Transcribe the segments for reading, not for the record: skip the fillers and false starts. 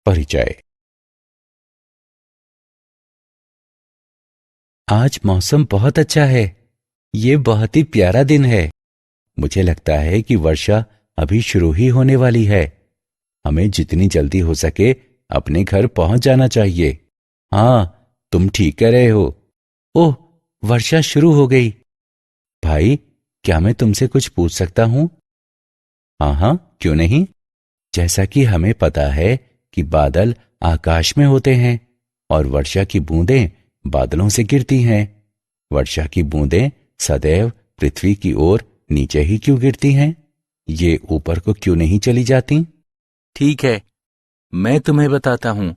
परिचय। आज मौसम बहुत अच्छा है। ये बहुत ही प्यारा दिन है। मुझे लगता है कि वर्षा अभी शुरू ही होने वाली है। हमें जितनी जल्दी हो सके अपने घर पहुंच जाना चाहिए। हाँ, तुम ठीक कह रहे हो। ओह, वर्षा शुरू हो गई। भाई, क्या मैं तुमसे कुछ पूछ सकता हूं? हाँ हाँ, क्यों नहीं। जैसा कि हमें पता है कि बादल आकाश में होते हैं और वर्षा की बूंदें बादलों से गिरती हैं। वर्षा की बूंदें सदैव पृथ्वी की ओर नीचे ही क्यों गिरती हैं? ये ऊपर को क्यों नहीं चली जाती? ठीक है, मैं तुम्हें बताता हूं।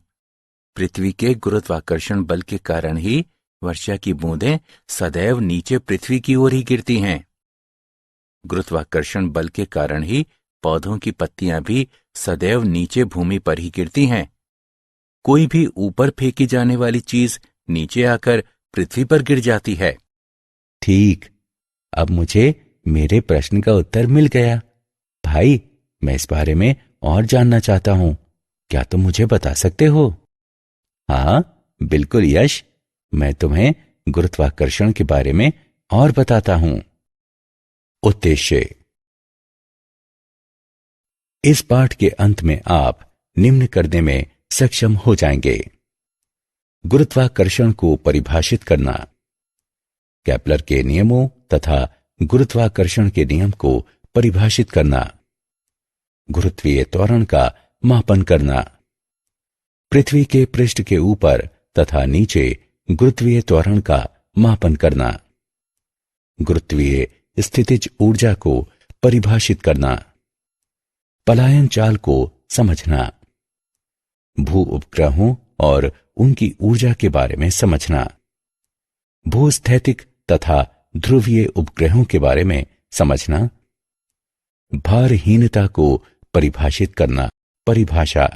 पृथ्वी के गुरुत्वाकर्षण बल के कारण ही वर्षा की बूंदें सदैव नीचे पृथ्वी की ओर ही गिरती हैं। गुरुत्वाकर्षण बल के कारण ही पौधों की पत्तियां भी सदैव नीचे भूमि पर ही गिरती हैं। कोई भी ऊपर फेंकी जाने वाली चीज नीचे आकर पृथ्वी पर गिर जाती है। ठीक, अब मुझे मेरे प्रश्न का उत्तर मिल गया। भाई, मैं इस बारे में और जानना चाहता हूं। क्या तुम मुझे बता सकते हो? हाँ, बिल्कुल यश। मैं तुम्हें गुरुत्वाकर्षण के बारे में और बताता हूं। उद्देश्य। इस पाठ के अंत में आप निम्न करने में सक्षम हो जाएंगे। गुरुत्वाकर्षण को परिभाषित करना, केपलर के नियमों तथा गुरुत्वाकर्षण के नियम को परिभाषित करना, गुरुत्वीय त्वरण का मापन करना, पृथ्वी के पृष्ठ के ऊपर तथा नीचे गुरुत्वीय त्वरण का मापन करना, गुरुत्वीय स्थितिज ऊर्जा को परिभाषित करना, पलायन चाल को समझना, भू उपग्रहों और उनकी ऊर्जा के बारे में समझना, भूस्थैतिक तथा ध्रुवीय उपग्रहों के बारे में समझना, भारहीनता को परिभाषित करना। परिभाषा।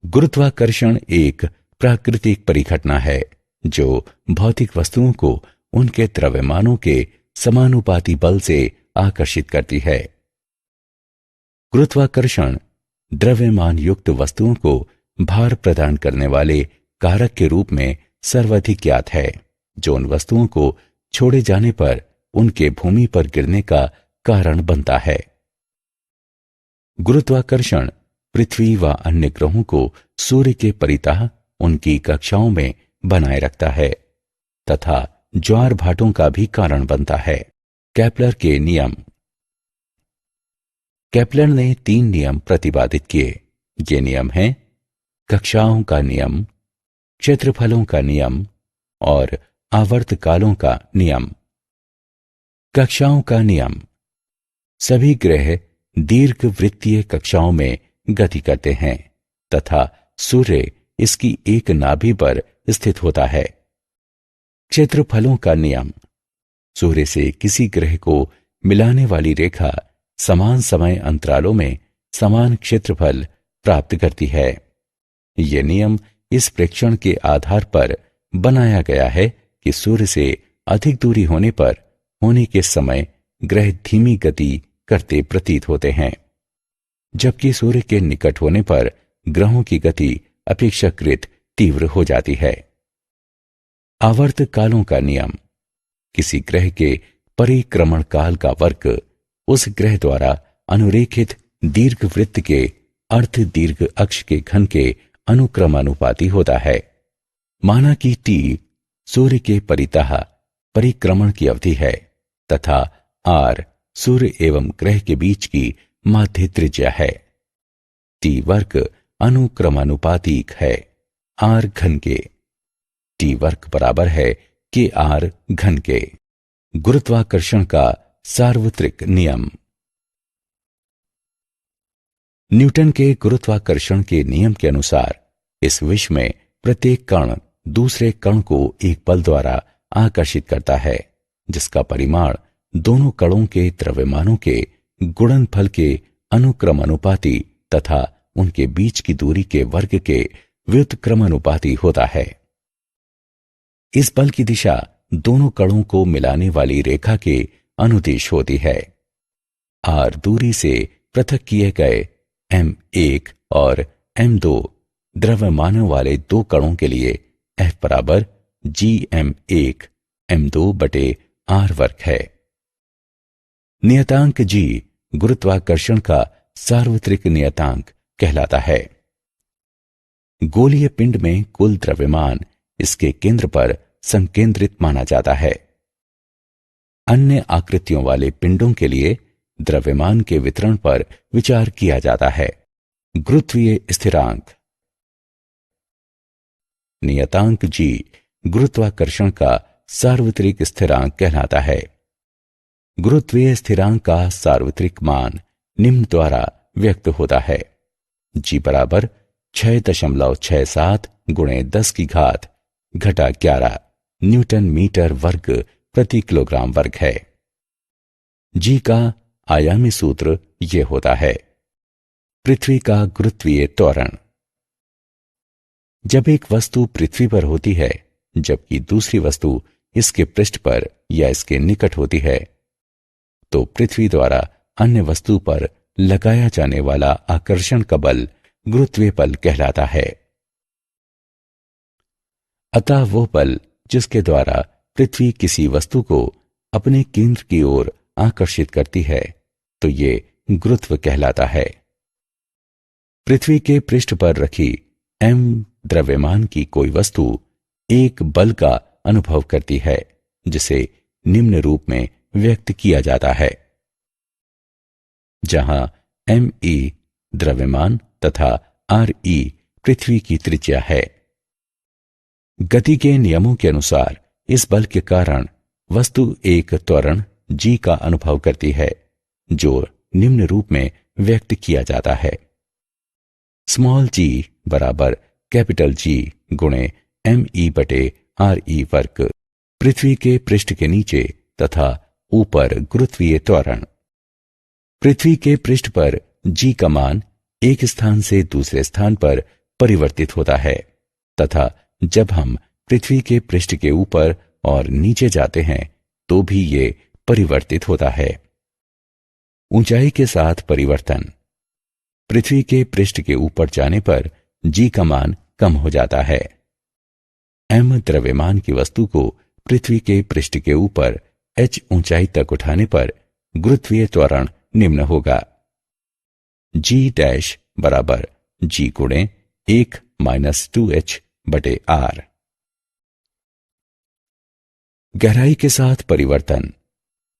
गुरुत्वाकर्षण एक प्राकृतिक परिघटना है जो भौतिक वस्तुओं को उनके द्रव्यमानों के समानुपाती बल से आकर्षित करती है। गुरुत्वाकर्षण द्रव्यमान युक्त वस्तुओं को भार प्रदान करने वाले कारक के रूप में सर्वाधिक ज्ञात है, जो उन वस्तुओं को छोड़े जाने पर उनके भूमि पर गिरने का कारण बनता है। गुरुत्वाकर्षण पृथ्वी व अन्य ग्रहों को सूर्य के परितः उनकी कक्षाओं में बनाए रखता है तथा ज्वार भाटों का भी कारण बनता है। केपलर के नियम। केपलर ने 3 नियम प्रतिपादित किए। ये नियम हैं कक्षाओं का नियम, क्षेत्रफलों का नियम और आवर्तकालों का नियम। कक्षाओं का नियम। सभी ग्रह दीर्घवृत्तीय कक्षाओं में गति करते हैं तथा सूर्य इसकी एक नाभि पर स्थित होता है। क्षेत्रफलों का नियम। सूर्य से किसी ग्रह को मिलाने वाली रेखा समान समय अंतरालों में समान क्षेत्रफल प्राप्त करती है। यह नियम इस प्रेक्षण के आधार पर बनाया गया है कि सूर्य से अधिक दूरी होने पर होने के समय ग्रह धीमी गति करते प्रतीत होते हैं, जबकि सूर्य के निकट होने पर ग्रहों की गति अपेक्षाकृत तीव्र हो जाती है। आवर्तकालों का नियम। किसी ग्रह के परिक्रमण काल का वर्ग उस ग्रह द्वारा अनुरेखित दीर्घवृत्त के अर्ध दीर्घ अक्ष के घन के अनुक्रमानुपाती होता है। माना कि टी सूर्य के परितः परिक्रमण की अवधि है तथा आर सूर्य एवं ग्रह के बीच की माध्य त्रिज्या है। टी वर्ग अनुक्रमानुपातिक है आर घन के। टी वर्ग बराबर है के आर घन के। गुरुत्वाकर्षण का सार्वत्रिक नियम। न्यूटन के गुरुत्वाकर्षण के नियम के अनुसार इस विश्व में प्रत्येक कण दूसरे कण को एक बल द्वारा आकर्षित करता है, जिसका परिमाण दोनों कणों के द्रव्यमानों के गुणनफल के अनुक्रमानुपाती तथा उनके बीच की दूरी के वर्ग के व्युत्क्रमानुपाती होता है। इस बल की दिशा दोनों कणों को मिलाने वाली रेखा के अनुदिश होती है। आर दूरी से पृथक किए गए m1 और m2 द्रव्यमानों वाले दो कणों के लिए F बराबर gm1 m2 बटे r वर्ग है। नियतांक g गुरुत्वाकर्षण का सार्वत्रिक नियतांक कहलाता है। गोलीय पिंड में कुल द्रव्यमान इसके केंद्र पर संकेंद्रित माना जाता है। अन्य आकृतियों वाले पिंडों के लिए द्रव्यमान के वितरण पर विचार किया जाता है। गुरुत्वीय स्थिरांक। नियतांक g गुरुत्वाकर्षण का सार्वत्रिक स्थिरांक कहलाता है। गुरुत्वीय स्थिरांक का सार्वत्रिक मान निम्न द्वारा व्यक्त होता है। g बराबर 6.67 गुणे 10 की घात घटा 11 न्यूटन मीटर वर्ग प्रति किलोग्राम वर्ग है। g का आयामी सूत्र यह होता है। पृथ्वी का गुरुत्वीय त्वरण। जब एक वस्तु पृथ्वी पर होती है जबकि दूसरी वस्तु इसके पृष्ठ पर या इसके निकट होती है, तो पृथ्वी द्वारा अन्य वस्तु पर लगाया जाने वाला आकर्षण का बल गुरुत्वीय बल कहलाता है। अतः वो बल जिसके द्वारा पृथ्वी किसी वस्तु को अपने केंद्र की ओर आकर्षित करती है, तो ये गुरुत्व कहलाता है। पृथ्वी के पृष्ठ पर रखी m द्रव्यमान की कोई वस्तु एक बल का अनुभव करती है, जिसे निम्न रूप में व्यक्त किया जाता है, जहां me द्रव्यमान तथा re पृथ्वी की त्रिज्या है। गति के नियमों के अनुसार इस बल के कारण वस्तु एक त्वरण g का अनुभव करती है, जो निम्न रूप में व्यक्त किया जाता है। स्मॉल g बराबर कैपिटल G गुणे me बटे re वर्ग। पृथ्वी के पृष्ठ के नीचे तथा ऊपर गुरुत्वीय त्वरण। पृथ्वी के पृष्ठ पर g का मान एक स्थान से दूसरे स्थान पर परिवर्तित होता है, तथा जब हम पृथ्वी के पृष्ठ के ऊपर और नीचे जाते हैं तो भी ये परिवर्तित होता है। ऊंचाई के साथ परिवर्तन। पृथ्वी के पृष्ठ के ऊपर जाने पर g का मान कम हो जाता है। m द्रव्यमान की वस्तु को पृथ्वी के पृष्ठ के ऊपर h ऊंचाई तक उठाने पर गुरुत्वीय त्वरण निम्न होगा। g डैश बराबर g गुणे 1 माइनस 2h बटे r। गहराई के साथ परिवर्तन।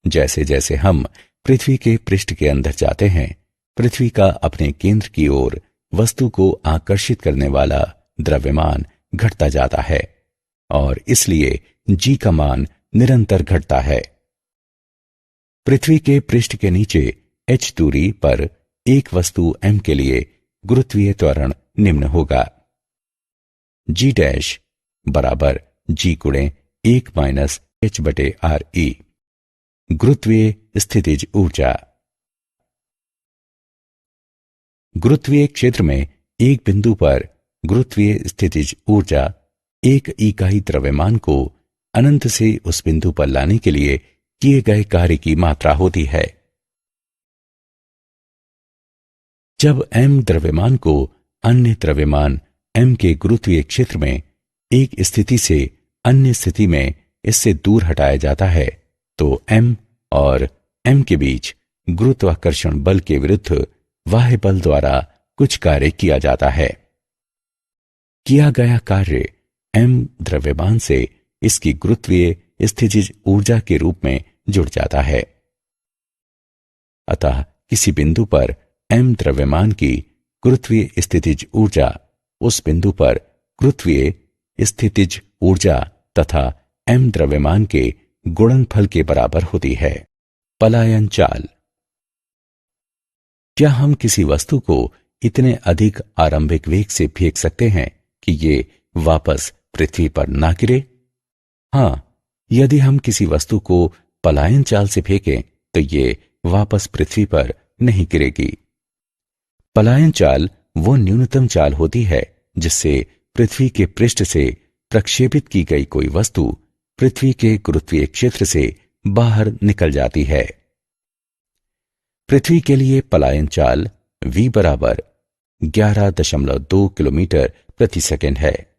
जैसे जैसे हम पृथ्वी के पृष्ठ के अंदर जाते हैं, पृथ्वी का अपने केंद्र की ओर वस्तु को आकर्षित करने वाला द्रव्यमान घटता जाता है और इसलिए g का मान निरंतर घटता है। पृथ्वी के पृष्ठ के नीचे h दूरी पर एक वस्तु m के लिए गुरुत्वीय त्वरण निम्न होगा। g डैश बराबर g गुणे 1 माइनस h बटे re। गुरुत्वीय स्थितिज ऊर्जा। गुरुत्वीय क्षेत्र में एक बिंदु पर गुरुत्वीय स्थितिज ऊर्जा एक इकाई द्रव्यमान को अनंत से उस बिंदु पर लाने के लिए किए गए कार्य की मात्रा होती है। जब m द्रव्यमान को अन्य द्रव्यमान m के गुरुत्वीय क्षेत्र में एक स्थिति से अन्य स्थिति में इससे दूर हटाया जाता है, तो m और m के बीच गुरुत्वाकर्षण बल के विरुद्ध बाह्य बल द्वारा कुछ कार्य किया जाता है। किया गया कार्य m द्रव्यमान से इसकी गुरुत्वीय स्थितिज ऊर्जा के रूप में जुड़ जाता है। अतः किसी बिंदु पर m द्रव्यमान की गुरुत्वीय स्थितिज ऊर्जा उस बिंदु पर गुरुत्वीय स्थितिज ऊर्जा तथा m द्रव्यमान के गुणनफल के बराबर होती है। पलायन चाल। क्या हम किसी वस्तु को इतने अधिक आरंभिक वेग से फेंक सकते हैं कि ये वापस पृथ्वी पर ना गिरे? हाँ, यदि हम किसी वस्तु को पलायन चाल से फेंकें तो ये वापस पृथ्वी पर नहीं गिरेगी। पलायन चाल वो न्यूनतम चाल होती है जिससे पृथ्वी के पृष्ठ से प्रक्षेपित की गई कोई वस्तु पृथ्वी के गुरुत्वीय क्षेत्र से बाहर निकल जाती है। पृथ्वी के लिए पलायन चाल v बराबर 11.2 किलोमीटर प्रति सेकंड है।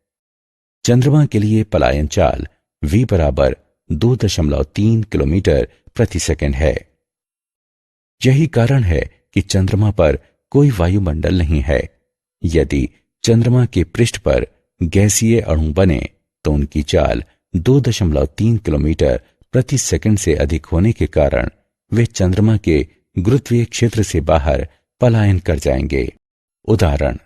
चंद्रमा के लिए पलायन चाल v बराबर 2.3 किलोमीटर प्रति सेकंड है। यही कारण है कि चंद्रमा पर कोई वायुमंडल नहीं है। यदि चंद्रमा के पृष्ठ पर गैसीय अणु बने तो उनकी चाल 2.3 किलोमीटर प्रति सेकंड से अधिक होने के कारण वे चंद्रमा के गुरुत्वीय क्षेत्र से बाहर पलायन कर जाएंगे। उदाहरण,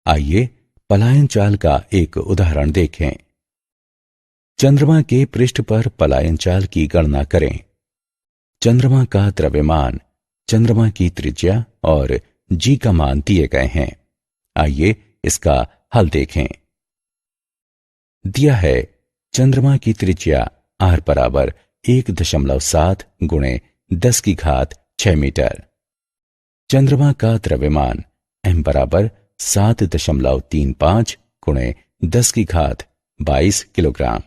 आइए पलायन चाल का एक उदाहरण देखें। चंद्रमा के पृष्ठ पर पलायन चाल की गणना करें। चंद्रमा का द्रव्यमान, चंद्रमा की त्रिज्या और जी का मान दिए गए हैं। आइए इसका हल देखें। दिया है चंद्रमा की त्रिज्या r बराबर 1.7 गुणे 10 की घात 6 मीटर। चंद्रमा का द्रव्यमान m बराबर 7.35 गुणे 10 की घात 22 किलोग्राम।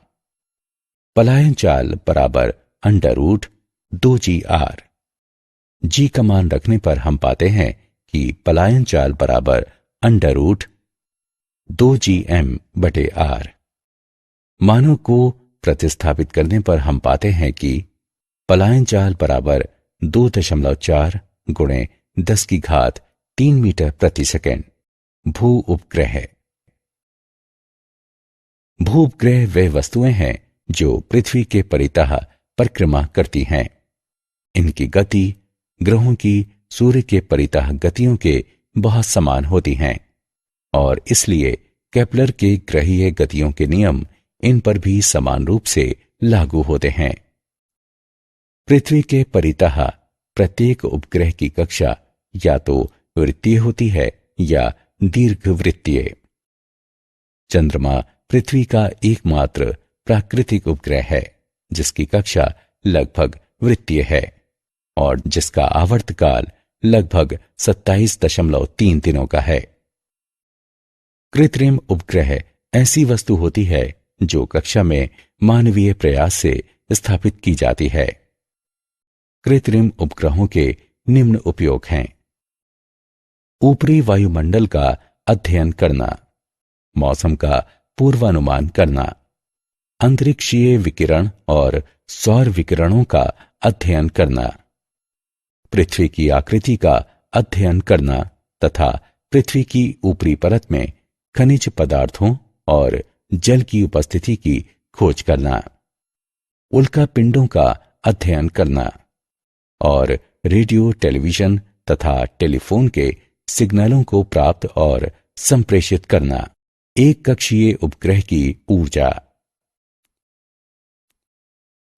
पलायन चाल बराबर √2gr। जी का मान रखने पर हम पाते हैं कि पलायन चाल बराबर √2gm/r। मानों को प्रतिस्थापित करने पर हम पाते हैं कि पलायन चाल बराबर 2.4 गुणे 10 की घात 3 मीटर प्रति सेकंड। भू उपग्रह। भू उपग्रह वे वस्तुएं हैं जो पृथ्वी के परितः परिक्रमा करती हैं। इनकी गति ग्रहों की सूर्य के परितः गतियों के बहुत समान होती हैं और इसलिए केपलर के ग्रहीय गतियों के नियम इन पर भी समान रूप से लागू होते हैं। पृथ्वी के परितः प्रत्येक उपग्रह की कक्षा या तो वृत्तीय होती है या दीर्घवृत्तीय। चंद्रमा पृथ्वी का एकमात्र प्राकृतिक उपग्रह है जिसकी कक्षा लगभग वृत्तीय है और जिसका आवर्तकाल लगभग 27.3 दिनों का है। कृत्रिम उपग्रह ऐसी वस्तु होती है जो कक्षा में मानवीय प्रयास से स्थापित की जाती है। कृत्रिम उपग्रहों के निम्न उपयोग हैं। ऊपरी वायुमंडल का अध्ययन करना, मौसम का पूर्वानुमान करना, अंतरिक्षीय विकिरण और सौर विकिरणों का अध्ययन करना, पृथ्वी की आकृति का अध्ययन करना तथा पृथ्वी की ऊपरी परत में खनिज पदार्थों और जल की उपस्थिति की खोज करना, उल्का पिंडों का अध्ययन करना और रेडियो, टेलीविजन तथा टेलीफोन के सिग्नलों को प्राप्त और संप्रेषित करना। एक कक्षीय उपग्रह की ऊर्जा।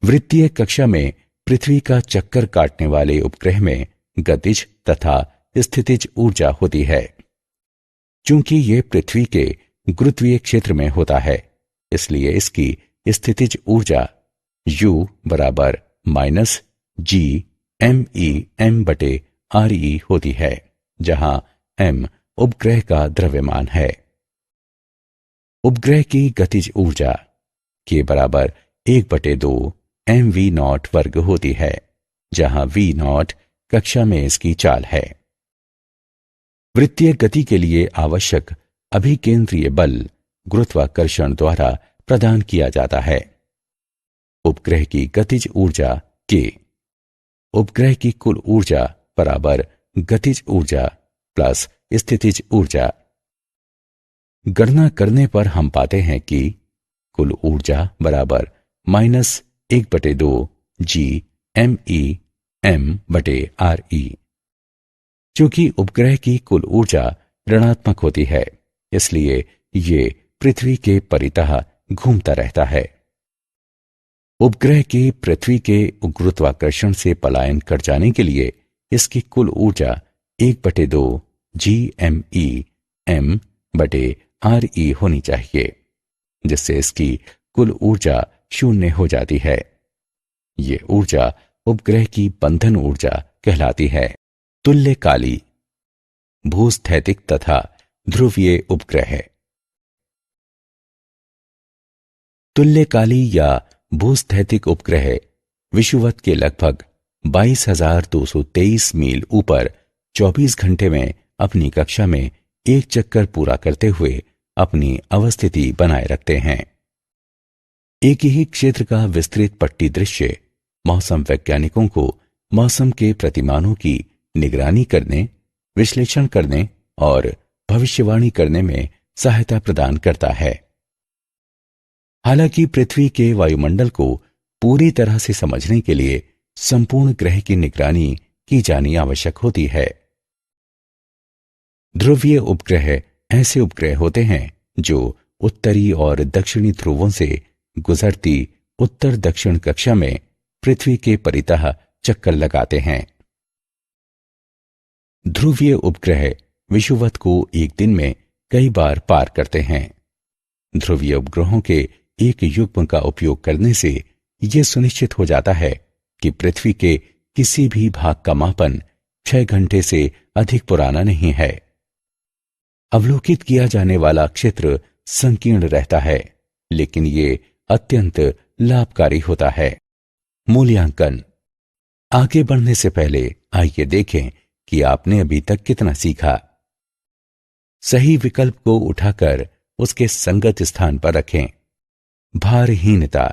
वृत्तीय कक्षा में पृथ्वी का चक्कर काटने वाले उपग्रह में गतिज तथा स्थितिज ऊर्जा होती है। चूंकि ये पृथ्वी के गुरुत्वीय क्षेत्र में होता है इसलिए इसकी स्थितिज ऊर्जा U बराबर -GMEM/RE होती है, जहां M उपग्रह का द्रव्यमान है। उपग्रह की गतिज ऊर्जा K बराबर 1/2 mv0 वर्ग होती है, जहां v0 कक्षा में इसकी चाल है। वृत्तीय गति के लिए आवश्यक अभिकेंद्रीय बल गुरुत्वाकर्षण द्वारा प्रदान किया जाता है। उपग्रह की गतिज ऊर्जा K उपग्रह की कुल ऊर्जा बराबर गतिज ऊर्जा प्लस स्थितिज ऊर्जा। गणना करने पर हम पाते हैं कि कुल ऊर्जा बराबर -1/2 GMEM/RE। चूंकि उपग्रह की कुल ऊर्जा ऋणात्मक होती है इसलिए ये पृथ्वी के परितः घूमता रहता है। उपग्रह की पृथ्वी के गुरुत्वाकर्षण से पलायन कर जाने के लिए इसकी कुल ऊर्जा 1/2 GMEM/RE होनी चाहिए, जिससे इसकी कुल ऊर्जा 0 हो जाती है। ये ऊर्जा उपग्रह की बंधन ऊर्जा कहलाती है। तुल्यकाली भूस्थैतिक तथा ध्रुवीय उपग्रह। तुल्यकाली या भूस्थैतिक उपग्रह विषुवत के लगभग 22,223 मील ऊपर 24 घंटे में अपनी कक्षा में एक चक्कर पूरा करते हुए अपनी अवस्थिति बनाए रखते हैं। एक ही क्षेत्र का विस्तृत पट्टी दृश्य मौसम वैज्ञानिकों को मौसम के प्रतिमानों की निगरानी करने, विश्लेषण करने और भविष्यवाणी करने में सहायता प्रदान करता है। हालांकि पृथ्वी के वायुमंडल को पूरी तरह से समझने के लिए संपूर्ण ग्रह की निगरानी की जानी आवश्यक होती है। ध्रुवीय उपग्रह ऐसे उपग्रह होते हैं जो उत्तरी और दक्षिणी ध्रुवों से गुजरती उत्तर दक्षिण कक्षा में पृथ्वी के परितः चक्कर लगाते हैं। ध्रुवीय उपग्रह विषुवत को एक दिन में कई बार पार करते हैं। ध्रुवीय उपग्रहों के एक युग्म का उपयोग करने से यह सुनिश्चित हो जाता है कि पृथ्वी के किसी भी भाग का मापन 6 घंटे से अधिक पुराना नहीं है। अवलोकित किया जाने वाला क्षेत्र संकीर्ण रहता है, लेकिन ये अत्यंत लाभकारी होता है। मूल्यांकन। आगे बढ़ने से पहले आइए देखें कि आपने अभी तक कितना सीखा। सही विकल्प को उठाकर उसके संगत स्थान पर रखें। भारहीनता।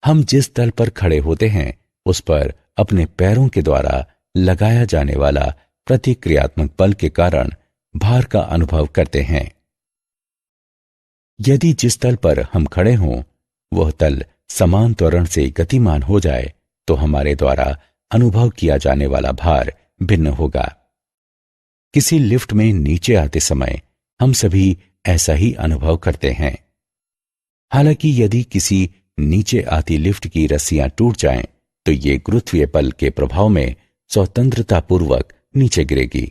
हम जिस तल पर खड़े होते हैं उस पर अपने पैरों के द्वारा लगाया जाने वाला प्रतिक्रियात्मक बल के कारण भार का अनुभव करते हैं। यदि जिस तल पर हम खड़े हों वह तल समान त्वरण से गतिमान हो जाए तो हमारे द्वारा अनुभव किया जाने वाला भार भिन्न होगा। किसी लिफ्ट में नीचे आते समय हम सभी ऐसा ही अनुभव करते हैं। हालांकि यदि किसी नीचे आती लिफ्ट की रस्सियां टूट जाएं, तो ये गुरुत्वीय बल के प्रभाव में स्वतंत्रतापूर्वक नीचे गिरेगी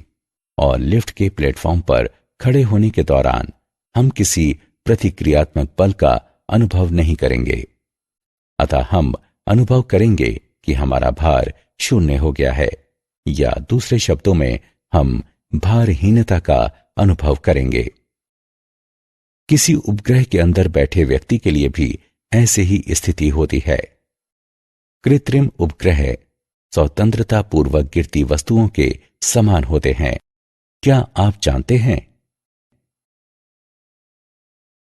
और लिफ्ट के प्लेटफॉर्म पर खड़े होने के दौरान हम किसी प्रतिक्रियात्मक बल का अनुभव नहीं करेंगे। अतः हम अनुभव करेंगे कि हमारा भार शून्य हो गया है, या दूसरे शब्दों में हम भारहीनता का अनुभव करेंगे। किसी उपग्रह के अंदर बैठे व्यक्ति के लिए भी ऐसे ही स्थिति होती है। कृत्रिम उपग्रह स्वतंत्रता पूर्वक गिरती वस्तुओं के समान होते हैं। क्या आप जानते हैं?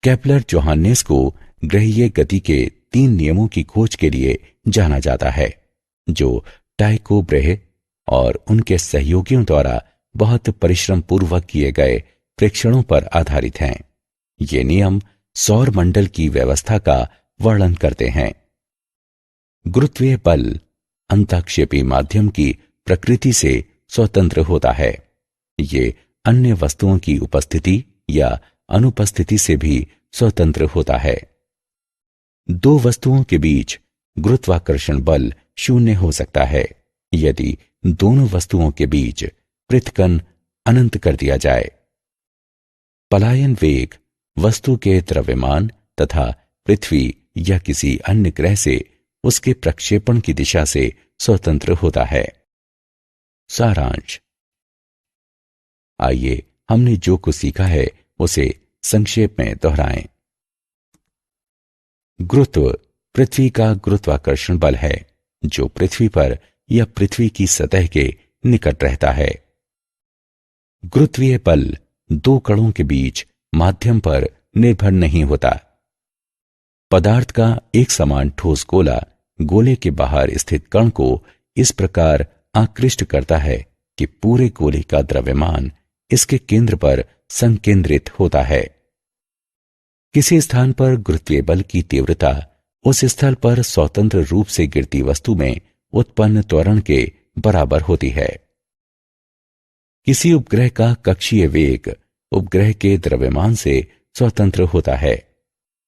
केपलर जोहान्नेस को ग्रहीय गति के 3 नियमों की खोज के लिए जाना जाता है, जो टाइको ब्रेहे और उनके सहयोगियों द्वारा बहुत परिश्रम पूर्वक किए गए प्रेक्षणों पर आधारित हैं। ये नियम सौर मंडल की व्यवस्था का वर्णन करते हैं। गुरुत्वीय बल अंतःक्षेपी माध्यम की प्रकृति से स्वतंत्र होता है। ये अन्य वस्तुओं की उपस्थिति या अनुपस्थिति से भी स्वतंत्र होता है। 2 वस्तुओं के बीच गुरुत्वाकर्षण बल शून्य हो सकता है यदि दोनों वस्तुओं के बीच पृथक्कन अनंत कर दिया जाए। पलायन वेग वस्तु के द्रव्यमान तथा पृथ्वी या किसी अन्य ग्रह से उसके प्रक्षेपण की दिशा से स्वतंत्र होता है। सारांश। आइए हमने जो कुछ सीखा है उसे संक्षेप में दोहराएं। गुरुत्व पृथ्वी का गुरुत्वाकर्षण बल है जो पृथ्वी पर या पृथ्वी की सतह के निकट रहता है। गुरुत्वीय बल 2 कणों के बीच माध्यम पर निर्भर नहीं होता। पदार्थ का एक समान ठोस गोला गोले के बाहर स्थित कण को इस प्रकार आकृष्ट करता है कि पूरे गोले का द्रव्यमान इसके केंद्र पर संकेंद्रित होता है। किसी स्थान पर गुरुत्वीय बल की तीव्रता उस स्थल पर स्वतंत्र रूप से गिरती वस्तु में उत्पन्न त्वरण के बराबर होती है। किसी उपग्रह का कक्षीय वेग उपग्रह के द्रव्यमान से स्वतंत्र होता है।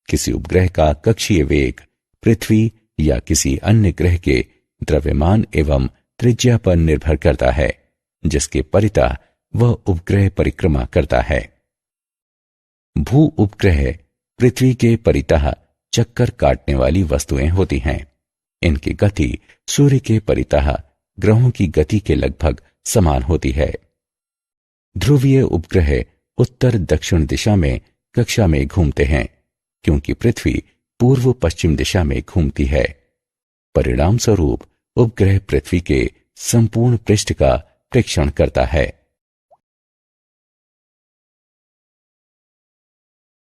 किसी उपग्रह का कक्षीय वेग पृथ्वी या किसी अन्य ग्रह के द्रव्यमान एवं त्रिज्या पर निर्भर करता है, जिसके परितः वह उपग्रह परिक्रमा करता है। भू उपग्रह पृथ्वी के परितः चक्कर काटने वाली वस्तुएं होती हैं। इनकी गति सूर्य के परितः ग्रहों की गति के लगभग समान होती है। ध्रुवीय उपग्रह उत्तर दक्षिण दिशा में कक्षा में घूमते हैं, क्योंकि पृथ्वी पूर्व पश्चिम दिशा में घूमती है। परिणाम स्वरूप उपग्रह पृथ्वी के संपूर्ण पृष्ठ का प्रेक्षण करता है।